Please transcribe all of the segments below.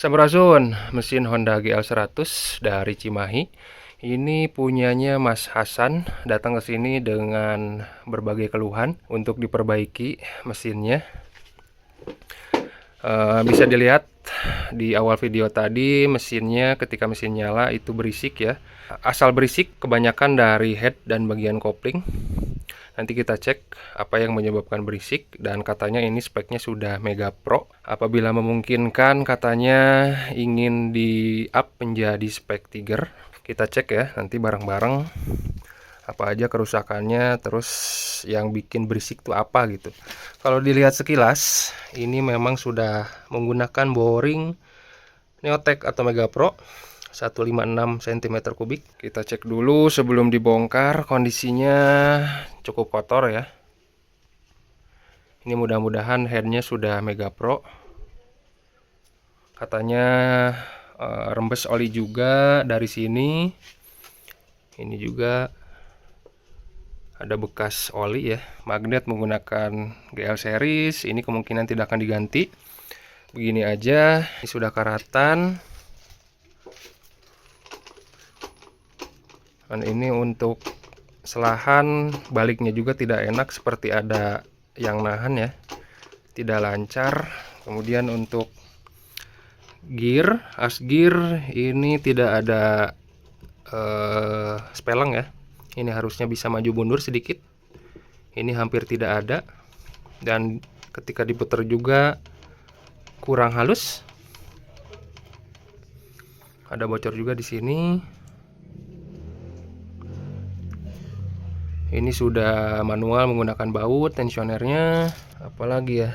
Sampurasun, mesin Honda GL100 dari Cimahi. Ini punyanya Mas Hasan, datang ke sini dengan berbagai keluhan untuk diperbaiki mesinnya. Bisa dilihat di awal video tadi, mesinnya ketika mesin nyala itu berisik ya. Asal berisik kebanyakan dari head dan bagian kopling. Nanti kita cek apa yang menyebabkan berisik, dan katanya ini speknya sudah Mega Pro. Apabila memungkinkan katanya ingin di up menjadi spek Tiger. Kita cek ya nanti bareng-bareng apa aja kerusakannya, terus yang bikin berisik tuh apa gitu. Kalau dilihat sekilas ini memang sudah menggunakan boring Neotech atau Mega Pro 156 cm3. Kita cek dulu sebelum dibongkar, kondisinya cukup kotor ya. Ini mudah-mudahan headnya sudah Mega Pro. Katanya rembes oli juga dari sini. Ini juga ada bekas oli ya. Magnet menggunakan GL series. Ini kemungkinan tidak akan diganti. Begini aja, ini sudah karatan. Dan ini untuk selahan baliknya juga tidak enak, seperti ada yang nahan ya, tidak lancar. Kemudian untuk gear, as gear ini tidak ada speleng ya. Ini harusnya bisa maju mundur sedikit. Ini hampir tidak ada, dan ketika diputar juga kurang halus. Ada bocor juga di sini. Ini sudah manual menggunakan baut tensionernya. Apalagi ya,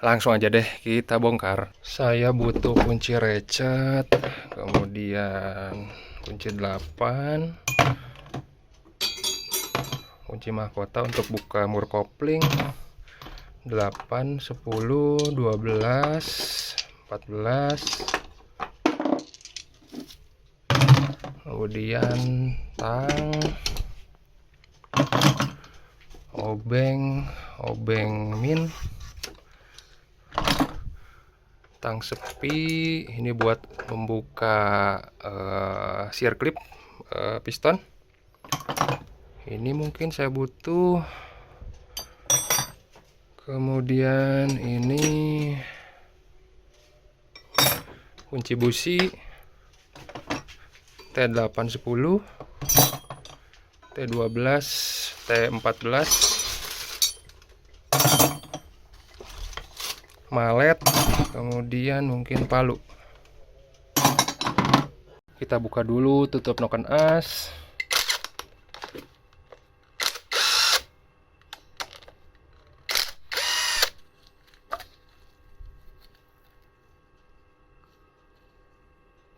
langsung aja deh kita bongkar. Saya butuh kunci recet, kemudian kunci 8, kunci mahkota untuk buka mur kopling, 8, 10, 12, 14, kemudian tang, obeng min, tang sepi. Ini buat membuka shear clip piston. Ini mungkin saya butuh. Kemudian ini kunci busi T810, T12, T14, malet, kemudian mungkin palu. Kita buka dulu, tutup noken as.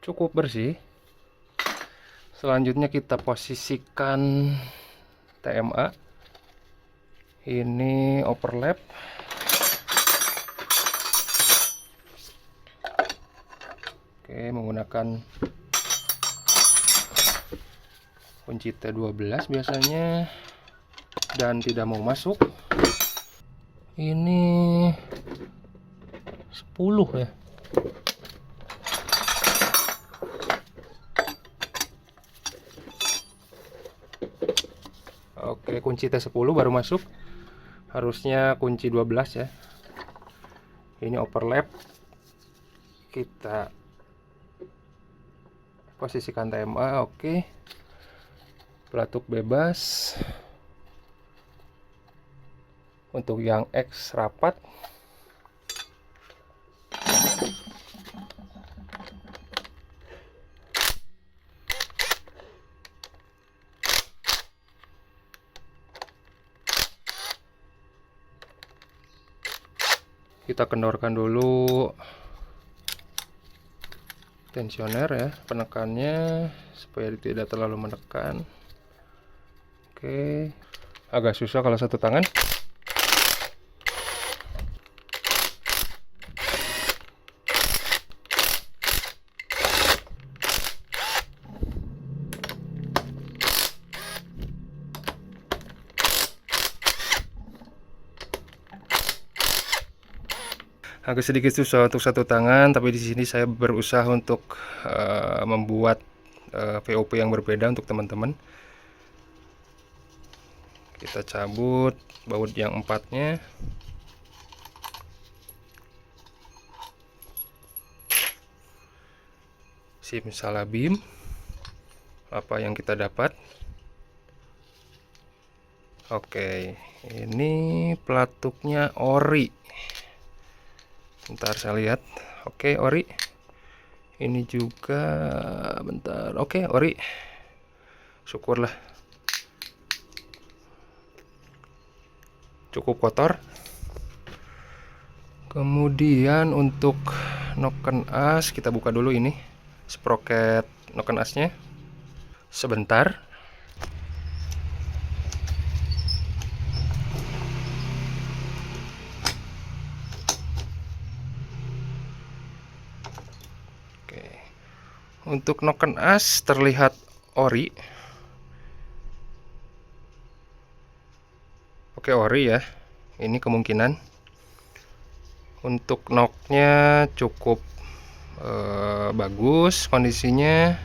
Cukup bersih. Selanjutnya kita posisikan TMA. Ini overlap. Oke, menggunakan kunci T12 biasanya, dan tidak mau masuk. Ini 10 ya. Oke, kunci T10 baru masuk. Harusnya kunci 12 ya. Ini overlap. Kita posisikan TMA. Oke. Pelatuk bebas. Untuk yang X rapat. Kita kendorkan dulu tensioner ya, penekannya supaya tidak terlalu menekan. Oke, agak susah kalau satu tangan. Agak sedikit susah untuk satu tangan, tapi di sini saya berusaha untuk membuat VOP yang berbeda untuk teman-teman. Kita cabut baut yang empatnya. Simsalabim. Apa yang kita dapat? Oke, ini pelatuknya ori. Bentar saya lihat. Oke, ori. Ini juga bentar. Oke, ori. Syukurlah. Cukup kotor. Kemudian untuk noken as kita buka dulu ini. Sproket noken asnya. Sebentar. Untuk noken as terlihat ori. Oke, ori ya. Ini kemungkinan. Untuk noknya cukup bagus kondisinya.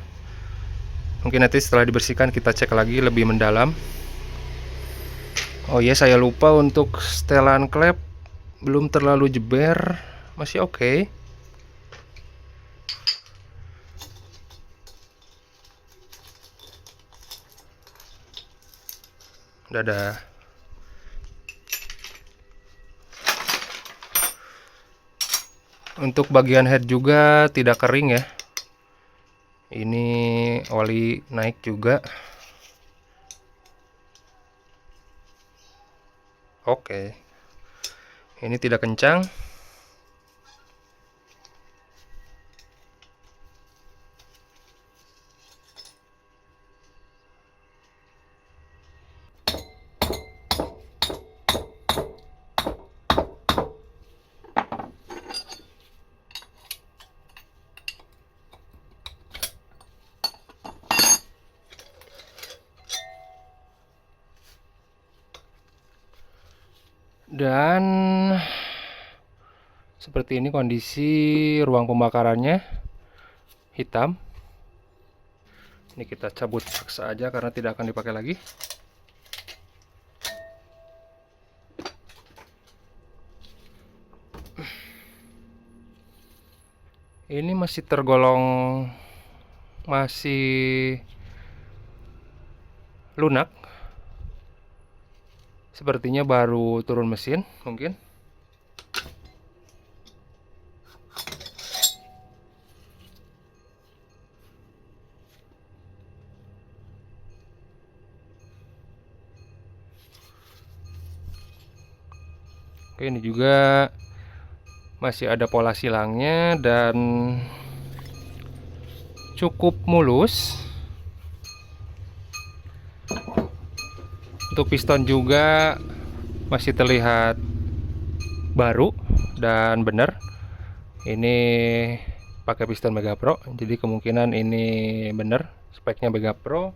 Mungkin nanti setelah dibersihkan kita cek lagi lebih mendalam. Oh iya, saya lupa untuk setelan klep belum terlalu jeber, masih oke. Dadah. Untuk bagian head juga tidak kering ya. Ini oli naik juga. Oke. Ini tidak kencang. Dan seperti ini kondisi ruang pembakarannya, hitam. Ini kita cabut paksa aja karena tidak akan dipakai lagi. Ini masih tergolong masih lunak. Sepertinya baru turun mesin mungkin. Oke, ini juga masih ada pola silangnya dan cukup mulus. Untuk piston juga masih terlihat baru dan benar. Ini pakai piston Mega Pro, jadi kemungkinan ini benar speknya Mega Pro.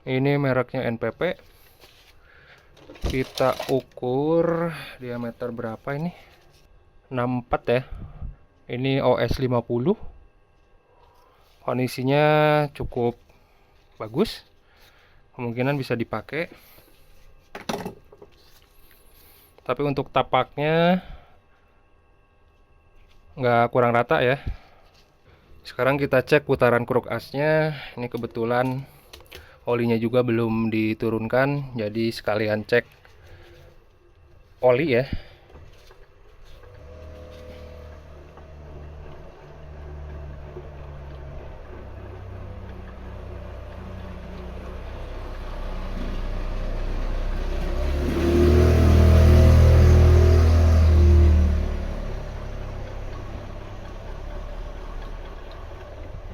Ini mereknya NPP. Kita ukur diameter berapa ini? 64 ya. Ini OS 50. Kondisinya cukup bagus. Kemungkinan bisa dipakai. Tapi untuk tapaknya nggak kurang rata ya. Sekarang kita cek putaran kruk asnya. Ini kebetulan olinya juga belum diturunkan, jadi sekalian cek oli ya.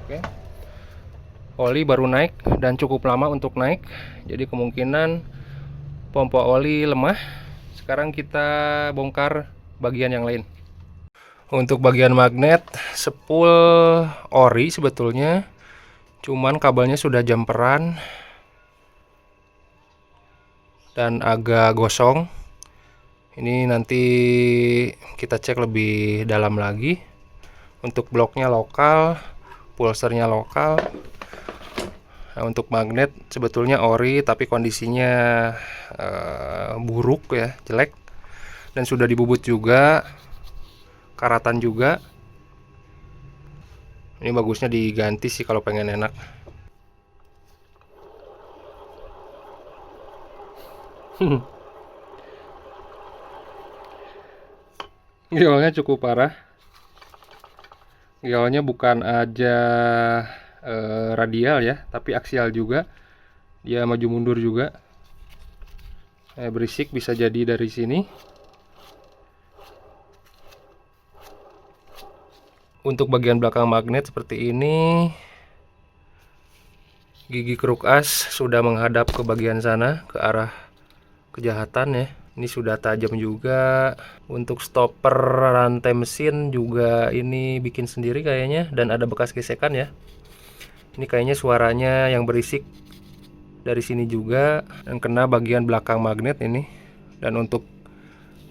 Oke. Oli baru naik dan cukup lama untuk naik, jadi kemungkinan pompa oli lemah. Sekarang kita bongkar bagian yang lain. Untuk bagian magnet sepul ori sebetulnya, cuman kabelnya sudah jumperan dan agak gosong. Ini nanti kita cek lebih dalam lagi. Untuk bloknya lokal, pulsernya lokal. Nah, untuk magnet sebetulnya ori tapi kondisinya buruk ya, jelek, dan sudah dibubut juga, karatan juga. Ini bagusnya diganti sih kalau pengen enak. Giolnya cukup parah. Giolnya bukan aja radial ya, tapi aksial juga. Dia maju mundur juga. Berisik bisa jadi dari sini. Untuk bagian belakang magnet seperti ini, gigi kruk as sudah menghadap ke bagian sana, ke arah kejahatan ya. Ini sudah tajam juga. Untuk stopper rantai mesin juga ini bikin sendiri kayaknya, dan ada bekas gesekan ya. Ini kayaknya suaranya yang berisik dari sini juga, dan kena bagian belakang magnet ini. Dan untuk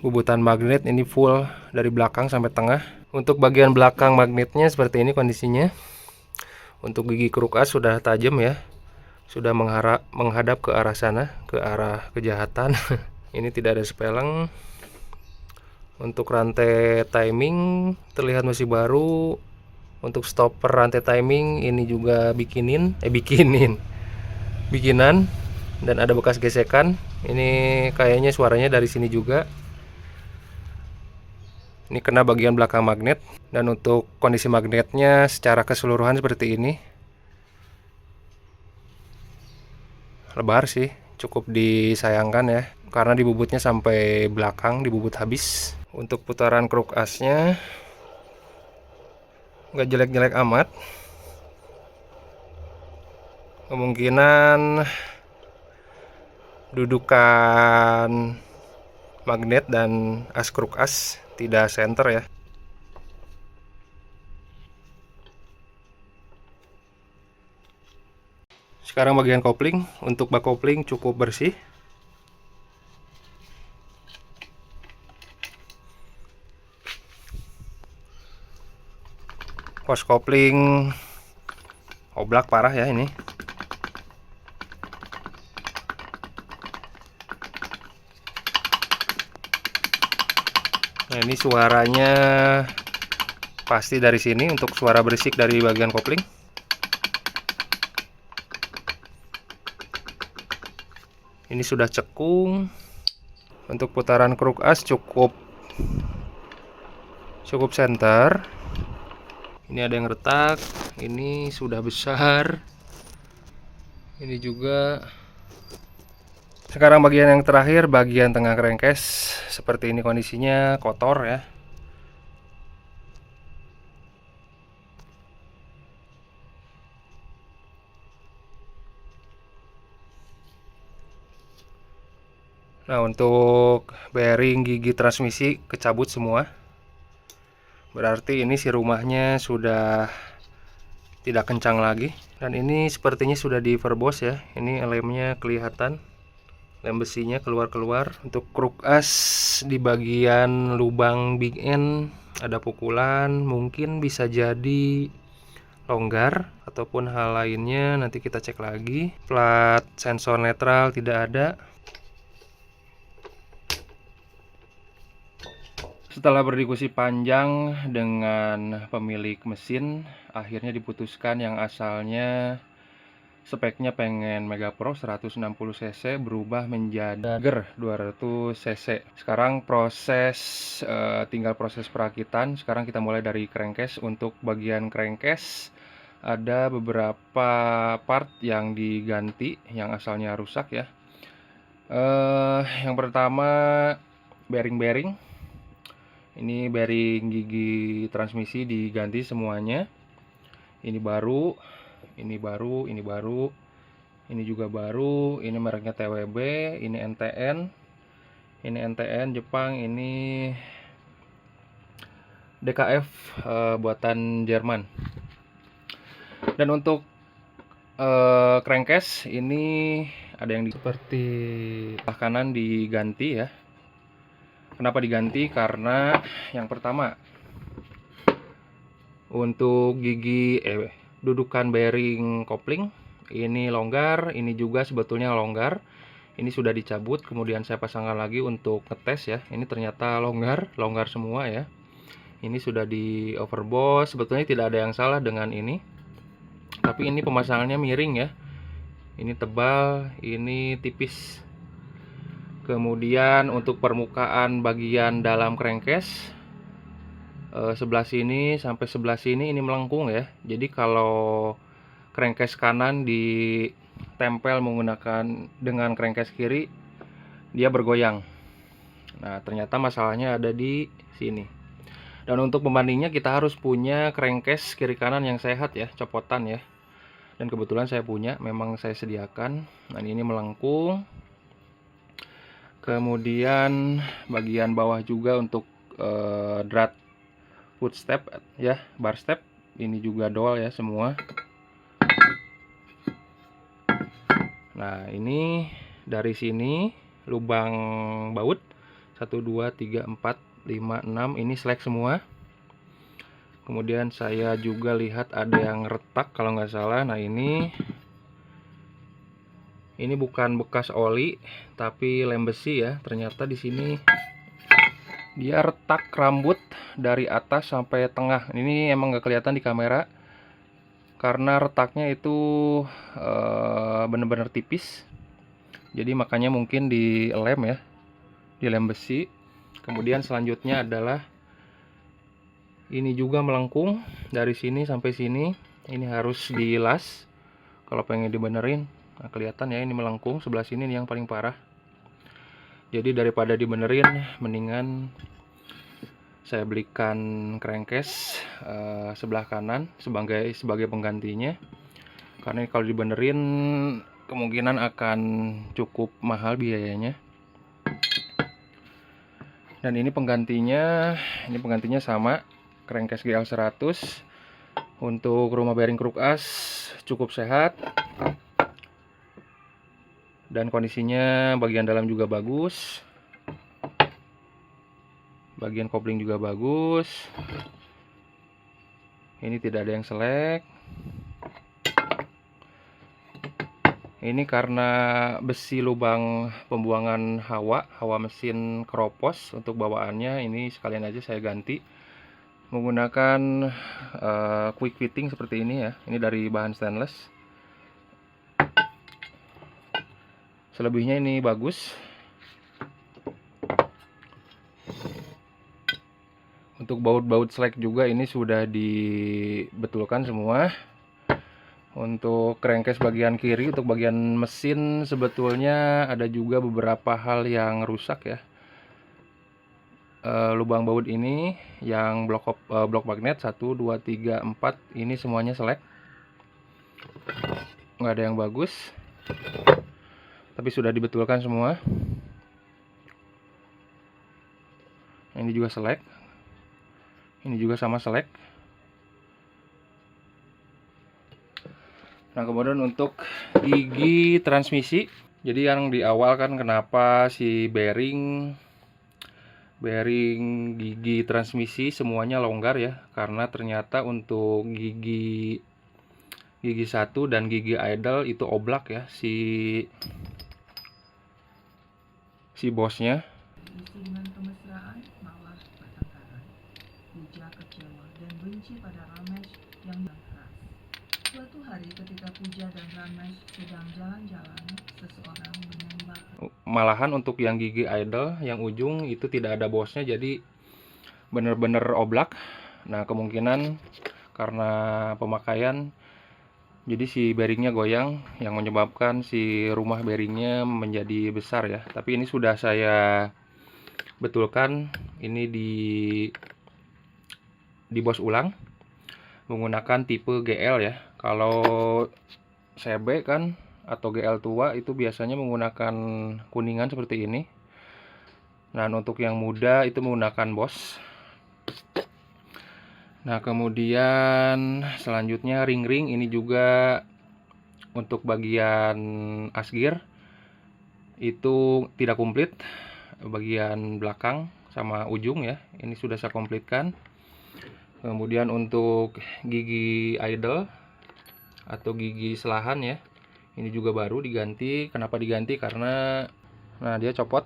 bubutan magnet ini full dari belakang sampai tengah. Untuk bagian belakang magnetnya seperti ini kondisinya. Untuk gigi kruk as sudah tajam ya, sudah menghadap ke arah sana, ke arah kejahatan. Ini tidak ada speleng. Untuk rantai timing terlihat masih baru. Untuk stopper rantai timing ini juga bikinan, dan ada bekas gesekan. Ini kayaknya suaranya dari sini juga. Ini kena bagian belakang magnet. Dan untuk kondisi magnetnya secara keseluruhan seperti ini. Lebar sih, cukup disayangkan ya, karena dibubutnya sampai belakang, dibubut habis. Untuk putaran kruk asnya nggak jelek-jelek amat. Kemungkinan dudukan magnet dan as kruk as tidak center ya. Sekarang bagian kopling. Untuk bak kopling cukup bersih. Pos kopling oblak parah ya ini. Nah, ini suaranya pasti dari sini untuk suara berisik dari bagian kopling. Ini sudah cekung. Untuk putaran kruk as cukup center. Ini ada yang retak, ini sudah besar. Ini juga. Sekarang bagian yang terakhir, bagian tengah crankcase. Seperti ini kondisinya, kotor ya. Nah, untuk bearing gigi transmisi kecabut semua. Berarti ini si rumahnya sudah tidak kencang lagi. Dan ini sepertinya sudah di verbos ya. Ini lemnya kelihatan, lem besinya keluar-keluar. Untuk kruk as di bagian lubang big end ada pukulan, mungkin bisa jadi longgar ataupun hal lainnya, nanti kita cek lagi. Plat sensor netral tidak ada. Setelah berdiskusi panjang dengan pemilik mesin, akhirnya diputuskan yang asalnya speknya pengen Mega Pro 160 cc berubah menjadi Tiger 200 cc. Sekarang tinggal proses perakitan. Sekarang kita mulai dari crankcase. Untuk bagian crankcase ada beberapa part yang diganti, yang asalnya rusak ya. Yang pertama bearing. Ini bearing gigi transmisi diganti semuanya. Ini baru. Ini baru, ini baru, ini juga baru. Ini mereknya TWB, ini NTN Jepang, ini DKF buatan Jerman. Dan untuk crankcase ini ada yang seperti kanan diganti ya. Kenapa diganti? Karena yang pertama, untuk gigi dudukan bearing kopling ini longgar, ini juga sebetulnya longgar. Ini sudah dicabut, kemudian saya pasangkan lagi untuk ngetes ya. Ini ternyata longgar semua ya. Ini sudah di overboss. Sebetulnya tidak ada yang salah dengan ini, tapi ini pemasangannya miring ya. Ini tebal, ini tipis. Kemudian untuk permukaan bagian dalam crankcase, sebelah sini sampai sebelah sini ini melengkung ya. Jadi kalau crankcase kanan ditempel menggunakan dengan crankcase kiri, dia bergoyang. Nah, ternyata masalahnya ada di sini. Dan untuk pembandingnya kita harus punya crankcase kiri kanan yang sehat ya, copotan ya. Dan kebetulan saya punya, memang saya sediakan. Nah, ini melengkung. Kemudian bagian bawah juga untuk drat footstep ya, bar step ini juga doll ya semua. Nah, ini dari sini lubang baut 1 2 3 4 5 6 ini selek semua. Kemudian saya juga lihat ada yang retak kalau nggak salah. Nah, ini bukan bekas oli tapi lem besi ya. Ternyata di sini dia retak rambut dari atas sampai tengah. Ini emang nggak kelihatan di kamera karena retaknya itu bener-bener tipis. Jadi makanya mungkin di lem ya, di lem besi. Kemudian selanjutnya adalah ini juga melengkung dari sini sampai sini. Ini harus dilas kalau pengen dibenerin. Nah, kelihatan ya ini melengkung sebelah sini nih yang paling parah. Jadi daripada dibenerin, mendingan saya belikan crankcase sebelah kanan sebagai penggantinya. Karena kalau dibenerin kemungkinan akan cukup mahal biayanya. Dan ini penggantinya sama crankcase GL100. Untuk rumah bearing kruk as cukup sehat dan kondisinya bagian dalam juga bagus, bagian kopling juga bagus. Ini tidak ada yang selek. Ini karena besi lubang pembuangan hawa mesin keropos untuk bawaannya, ini sekalian aja saya ganti menggunakan quick fitting seperti ini ya. Ini dari bahan stainless. Selebihnya ini bagus. Untuk baut-baut selek juga ini sudah dibetulkan semua. Untuk crankcase bagian kiri, untuk bagian mesin sebetulnya ada juga beberapa hal yang rusak ya. Lubang baut ini yang blok magnet 1 2 3 4 ini semuanya selek, nggak ada yang bagus, tapi sudah dibetulkan semua. Ini juga selek, ini juga sama selek. Nah, kemudian untuk gigi transmisi, jadi yang di awal kan kenapa si bearing gigi transmisi semuanya longgar ya, karena ternyata untuk gigi 1 dan gigi idle itu oblak ya, si bosnya. Dengan kemesraan malah bertengkaran. Puja kecewa dan benci pada Ramesh yang keras. Suatu hari ketika Puja dan Ramesh sedang jalan-jalan, seseorang menembak. Malahan untuk yang gigi idle, yang ujung itu tidak ada bosnya, jadi bener-bener oblak. Nah, kemungkinan karena pemakaian, jadi si bearingnya goyang, yang menyebabkan si rumah bearingnya menjadi besar ya. Tapi ini sudah saya betulkan, ini di bos ulang. menggunakan tipe GL ya. Kalau CB kan atau GL tua itu biasanya menggunakan kuningan seperti ini. Nah, untuk yang muda itu menggunakan Boss. Nah, kemudian selanjutnya ring-ring ini juga untuk bagian asgir itu tidak komplit, bagian belakang sama ujung ya, ini sudah saya komplitkan. Kemudian untuk gigi idle atau gigi selahan ya, ini juga baru diganti. Kenapa diganti? Karena dia copot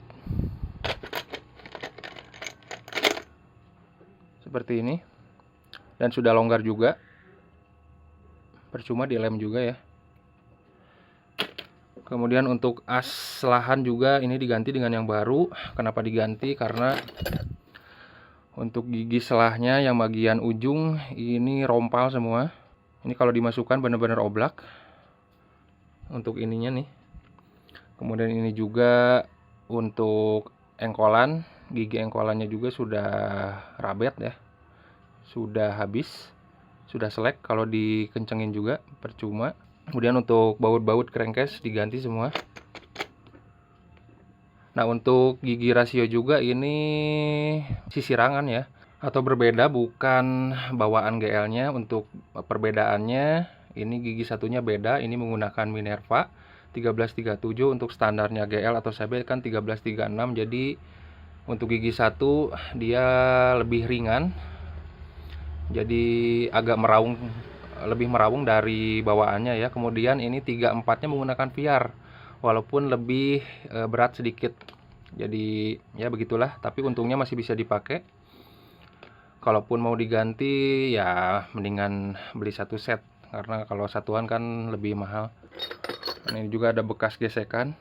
seperti ini dan sudah longgar juga, percuma dilem juga ya. Kemudian untuk as selahan juga ini diganti dengan yang baru. Kenapa diganti? Karena untuk gigi selahnya yang bagian ujung ini rompal semua. Ini kalau dimasukkan benar-benar oblak. Untuk ininya nih. Kemudian ini juga untuk engkolan, gigi engkolannya juga sudah rabet ya. Sudah habis, sudah selek, kalau dikencengin juga percuma. Kemudian untuk baut-baut crankcase diganti semua. Nah, untuk gigi rasio juga ini sisirangan ya, atau berbeda, bukan bawaan GL-nya. Untuk perbedaannya ini gigi satunya beda, ini menggunakan Minerva 1337. Untuk standarnya GL atau CB kan 1336. Jadi untuk gigi satu dia lebih ringan, jadi agak lebih merawung dari bawaannya ya. Kemudian ini 34-nya menggunakan VR, walaupun lebih berat sedikit. Jadi ya begitulah, tapi untungnya masih bisa dipakai. Kalaupun mau diganti ya mendingan beli satu set, karena kalau satuan kan lebih mahal. Nah, ini juga ada bekas gesekan.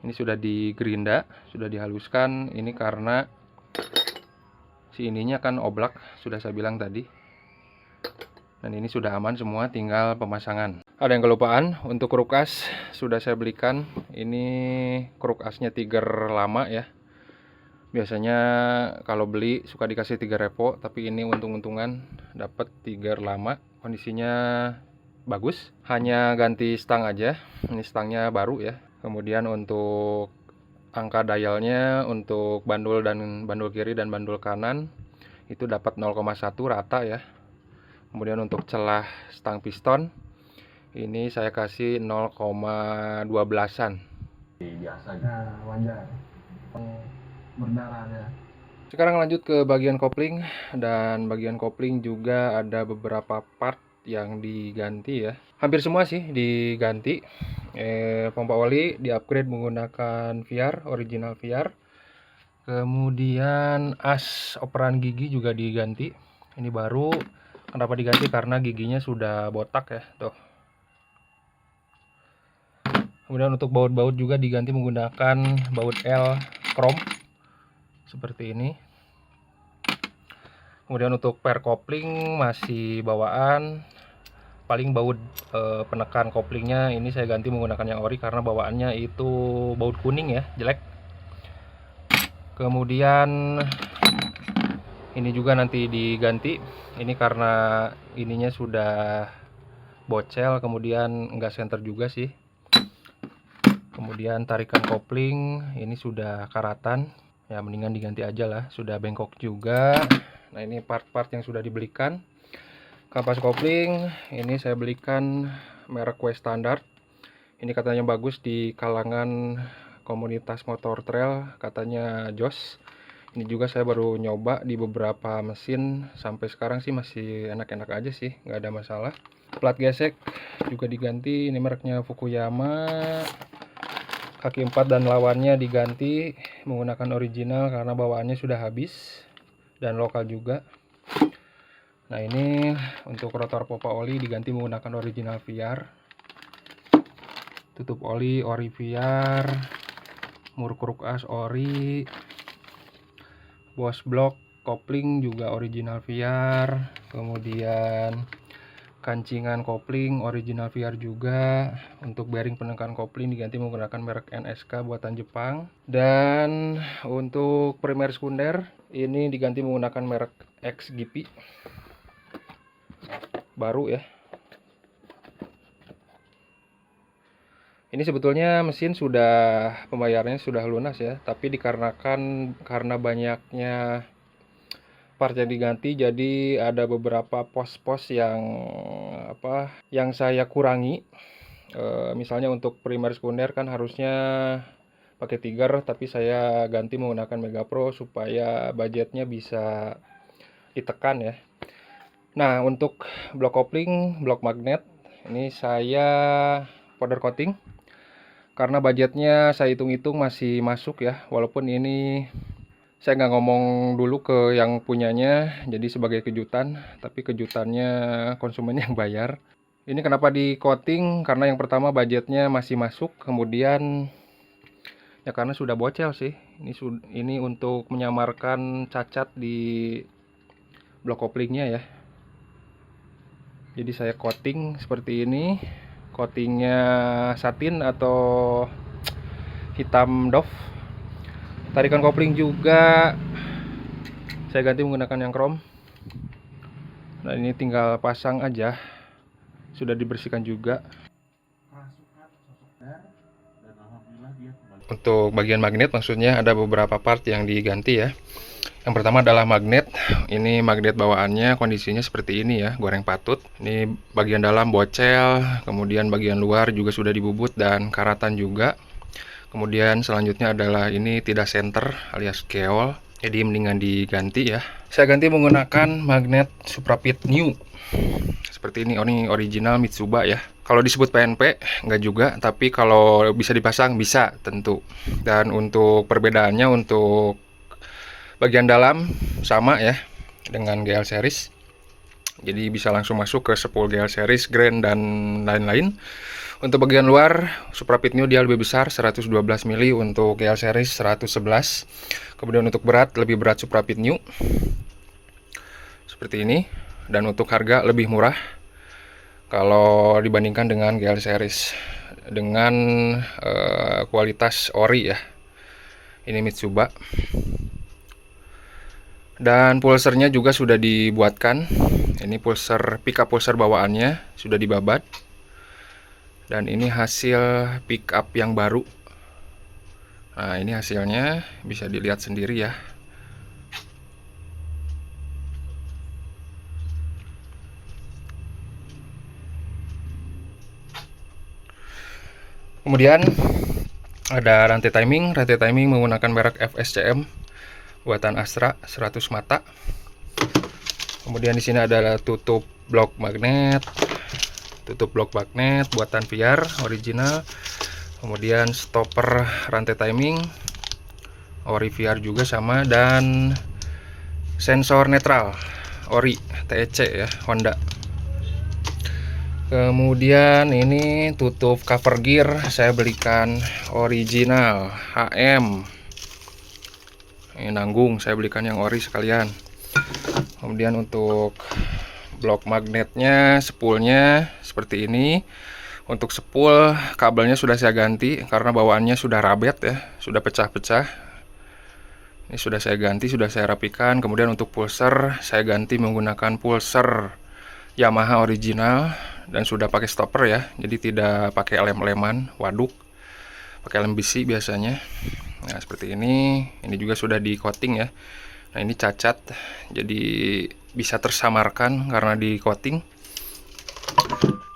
Ini sudah digerinda, sudah dihaluskan. Ini karena si ininya kan oblak, sudah saya bilang tadi. Dan ini sudah aman semua, tinggal pemasangan. Ada yang kelupaan, untuk kruk as sudah saya belikan. Ini kruk asnya Tiger lama ya. Biasanya kalau beli suka dikasih Tiger repo, tapi ini untung-untungan dapat Tiger lama. Kondisinya bagus, hanya ganti stang aja. Ini stangnya baru ya. Kemudian untuk angka dialnya, untuk bandul kiri dan bandul kanan itu dapat 0,1 rata ya. Kemudian untuk celah stang piston ini saya kasih 0,12an. Biasanya wajar berdarah ya. Sekarang lanjut ke bagian kopling. Dan bagian kopling juga ada beberapa part yang diganti ya. Hampir semua sih diganti. Pompa oli di-upgrade menggunakan VR, original VR. Kemudian as operan gigi juga diganti. Ini baru. Kenapa diganti? Karena giginya sudah botak ya, tuh. Kemudian untuk baut-baut juga diganti menggunakan baut L chrome seperti ini. Kemudian untuk per kopling masih bawaan. Paling baut penekan koplingnya ini saya ganti menggunakan yang ori, karena bawaannya itu baut kuning ya, jelek. Kemudian ini juga nanti diganti. Ini karena ininya sudah bocel, kemudian enggak senter juga sih. Kemudian tarikan kopling ini sudah karatan. Ya mendingan diganti aja lah, sudah bengkok juga. Nah, ini part-part yang sudah dibelikan. Kampas kopling ini saya belikan merek W Standard. Ini katanya bagus di kalangan komunitas motor trail, katanya jos. Ini juga saya baru nyoba di beberapa mesin, sampai sekarang sih masih enak-enak aja sih, nggak ada masalah. Plat gesek juga diganti, ini mereknya Fukuyama. Kaki 4 dan lawannya diganti menggunakan original karena bawaannya sudah habis, dan lokal juga. Nah, ini untuk rotor pompa oli diganti menggunakan original VR. Tutup oli ori VR. Mur kruk as ori. Bos blok kopling juga original VR. Kemudian kancingan kopling original VR juga. Untuk bearing penekan kopling diganti menggunakan merek NSK buatan Jepang. Dan untuk primer sekunder ini diganti menggunakan merek XGP. baru ya. Ini sebetulnya mesin sudah pembayarannya sudah lunas ya, tapi dikarenakan karena banyaknya part yang diganti, jadi ada beberapa pos-pos yang saya kurangi. Misalnya untuk primer sekunder kan harusnya pakai Tiger, tapi saya ganti menggunakan Mega Pro supaya budgetnya bisa ditekan ya. Nah, untuk blok kopling, blok magnet, ini saya powder coating. Karena budgetnya saya hitung-hitung masih masuk ya, walaupun ini saya nggak ngomong dulu ke yang punyanya, jadi sebagai kejutan, tapi kejutannya konsumen yang bayar. Ini kenapa di coating? Karena yang pertama budgetnya masih masuk, kemudian ya karena sudah bocel sih. Ini untuk menyamarkan cacat di blok koplingnya ya. Jadi saya coating seperti ini. Coatingnya satin atau hitam doff. Tarikan kopling juga saya ganti menggunakan yang chrome. Nah, ini tinggal pasang aja. Sudah dibersihkan juga. Untuk bagian magnet maksudnya ada beberapa part yang diganti ya. Yang pertama adalah magnet. Ini magnet bawaannya kondisinya seperti ini ya, goreng patut. Ini bagian dalam bocel, kemudian bagian luar juga sudah dibubut dan karatan juga. Kemudian selanjutnya adalah ini tidak center alias keol, jadi mendingan diganti ya. Saya ganti menggunakan magnet Suprapit New. Seperti ini original Mitsuba ya. Kalau disebut PNP enggak juga, tapi kalau bisa dipasang bisa tentu. Dan untuk perbedaannya untuk bagian dalam sama ya dengan GL series. Jadi bisa langsung masuk ke spool GL series, Grand dan lain-lain. Untuk bagian luar Suprapit New dia lebih besar 112 mili, untuk GL series 111. Kemudian untuk berat lebih berat Suprapit New. Seperti ini, dan untuk harga lebih murah kalau dibandingkan dengan GL series dengan kualitas ori ya. Ini Mitsuba. Dan pulsernya juga sudah dibuatkan. Ini pulser pickup pulser bawaannya sudah dibabat. Dan ini hasil pickup yang baru. Nah, ini hasilnya bisa dilihat sendiri ya. Kemudian ada rantai timing menggunakan merek FSCM buatan Astra 100 mata. Kemudian di sini ada tutup blok magnet buatan VR original. Kemudian stopper rantai timing ori VR juga sama, dan sensor netral ori TEC ya, Honda. Kemudian ini tutup cover gear saya belikan original HM. Ini nanggung, saya belikan yang ori sekalian. Kemudian untuk blok magnetnya, spoolnya seperti ini. Untuk spool kabelnya sudah saya ganti karena bawaannya sudah rabet ya, sudah pecah-pecah. Ini sudah saya ganti, sudah saya rapikan. Kemudian untuk pulser saya ganti menggunakan pulser Yamaha original dan sudah pakai stopper ya, jadi tidak pakai lem-leman waduk, pakai lem besi biasanya. Nah, seperti ini juga sudah di coating ya. Nah, ini cacat, jadi bisa tersamarkan karena di coating.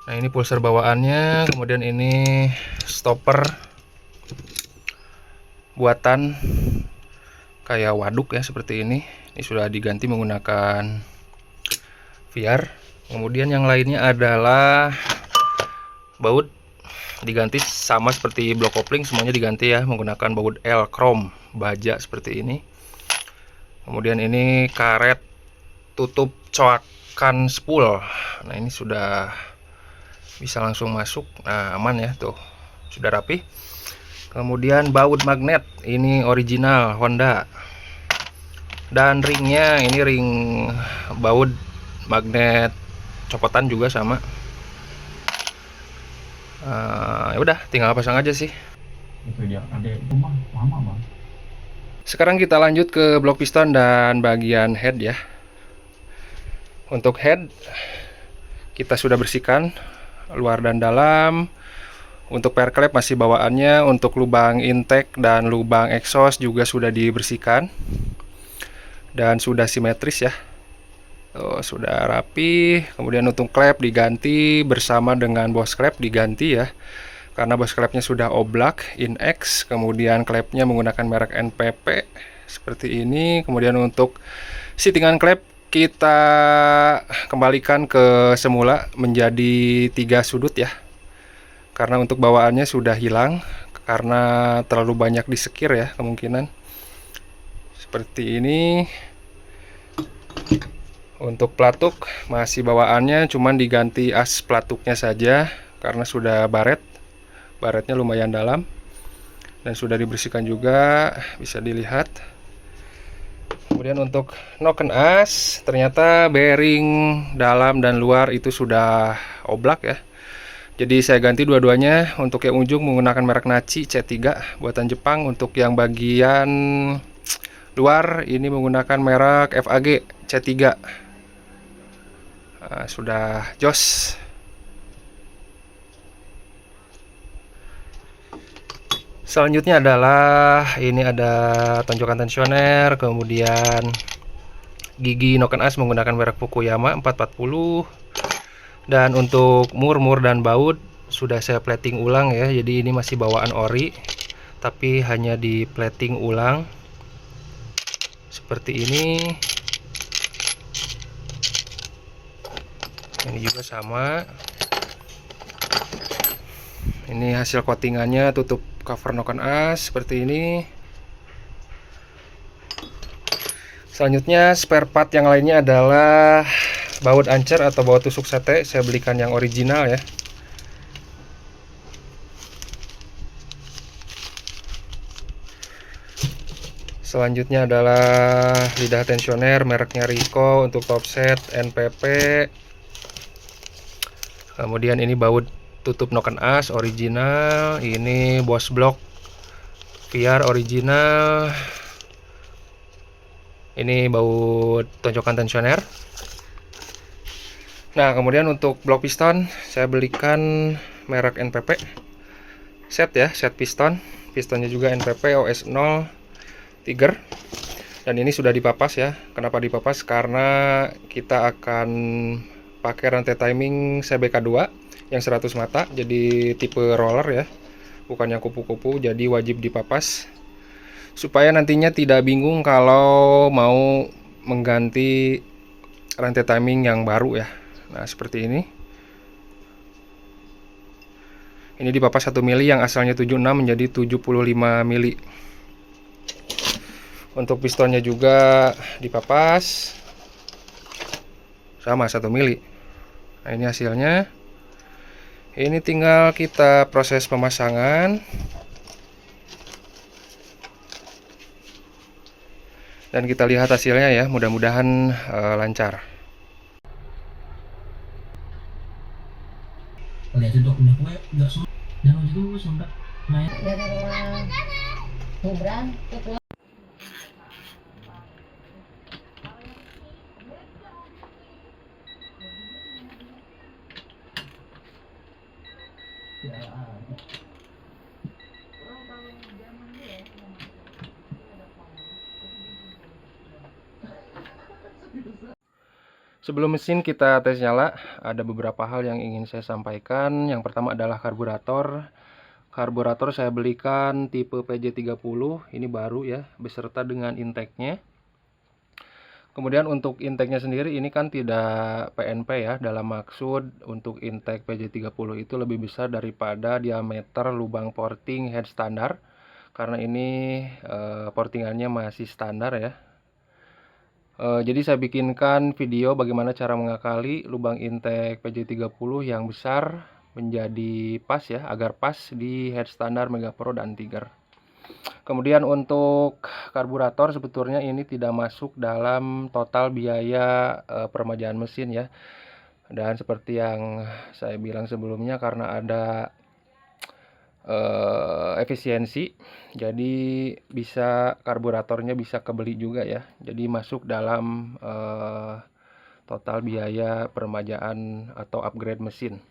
Nah, ini pulser bawaannya, kemudian ini stopper buatan kayak waduk ya, seperti ini. Ini sudah diganti menggunakan VR. Kemudian yang lainnya adalah baut, diganti sama seperti blok kopling, semuanya diganti ya menggunakan baut L chrome baja seperti ini. Kemudian ini karet tutup coakan spool. Nah, ini sudah bisa langsung masuk. Nah, aman ya, tuh sudah rapi. Kemudian baut magnet ini original Honda, dan ringnya ini ring baut magnet copotan juga sama. Ya udah, tinggal pasang aja sih. Itu dia, ada rumah lama bang. Sekarang kita lanjut ke blok piston dan bagian head ya. Untuk head kita sudah bersihkan luar dan dalam. Untuk pair klep masih bawaannya, untuk lubang intake dan lubang exhaust juga sudah dibersihkan dan sudah simetris ya. Sudah rapi. Kemudian untuk klep diganti bersama dengan bos klep diganti ya, karena bos klepnya sudah oblak INX. Kemudian klepnya menggunakan merek NPP seperti ini. Kemudian untuk sittingan klep kita kembalikan ke semula menjadi 3 sudut ya, karena untuk bawaannya sudah hilang karena terlalu banyak disekir ya, kemungkinan seperti ini. Untuk pelatuk masih bawaannya, cuman diganti as pelatuknya saja karena sudah baretnya lumayan dalam dan sudah dibersihkan juga, bisa dilihat. Kemudian untuk noken as, ternyata bearing dalam dan luar itu sudah oblak ya. Jadi saya ganti dua-duanya. Untuk yang ujung menggunakan merek Nachi C3 buatan Jepang. Untuk yang bagian luar ini menggunakan merek FAG C3. Sudah jos. Selanjutnya adalah ini ada tonjokan tensioner, kemudian gigi noken as menggunakan merek Fukuyama 440. Dan untuk mur dan baut sudah saya plating ulang ya. Jadi ini masih bawaan ori, tapi hanya di plating ulang seperti ini. Ini juga sama. Ini hasil coatingannya, tutup cover noken as seperti ini. Selanjutnya spare part yang lainnya adalah baut ancer atau baut tusuk sate. Saya belikan yang original ya. Selanjutnya adalah lidah tensioner mereknya Rico untuk topset NPP. Kemudian ini baut tutup noken as original. Ini Boss Block VR original. Ini baut tonjokan tensioner. Nah, kemudian untuk blok piston saya belikan merek NPP set ya, set piston. Pistonnya juga NPP OS0 Tiger. Dan ini sudah dipapas ya. Kenapa dipapas? Karena kita akan pakai rantai timing CBK2 yang 100 mata, jadi tipe roller ya, bukan yang kupu-kupu. Jadi wajib dipapas supaya nantinya tidak bingung kalau mau mengganti rantai timing yang baru ya. Nah, seperti ini. Ini dipapas 1 mili yang asalnya 76 menjadi 75 mili. Untuk pistonnya juga dipapas sama 1 mili. Nah, ini hasilnya. Ini tinggal kita proses pemasangan. Dan kita lihat hasilnya ya, mudah-mudahan lancar. Lihat itu punya kue nggak sulit. Dan waktu itu sempat main. Dari rumah Gibran ke pulang. Sebelum mesin kita tes nyala, ada beberapa hal yang ingin saya sampaikan. Yang pertama adalah karburator. Karburator saya belikan tipe PJ30, ini baru ya, beserta dengan intake-nya. Kemudian untuk intake-nya sendiri ini kan tidak PNP ya, dalam maksud untuk intake PJ30 itu lebih besar daripada diameter lubang porting head standar. Karena ini portingannya masih standar ya. Jadi saya bikinkan video bagaimana cara mengakali lubang intake PJ30 yang besar menjadi pas ya, agar pas di head standar Mega Pro dan Tiger. Kemudian untuk karburator sebetulnya ini tidak masuk dalam total biaya peremajaan mesin ya. Dan seperti yang saya bilang sebelumnya, karena ada efisiensi, jadi karburatornya bisa kebeli juga ya. Jadi masuk dalam total biaya peremajaan atau upgrade mesin.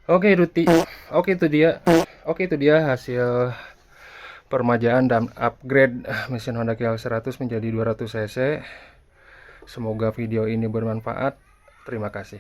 Oke Ruti, oke itu dia, hasil permajaan dan upgrade mesin Honda KL100 menjadi 200 cc. Semoga video ini bermanfaat. Terima kasih.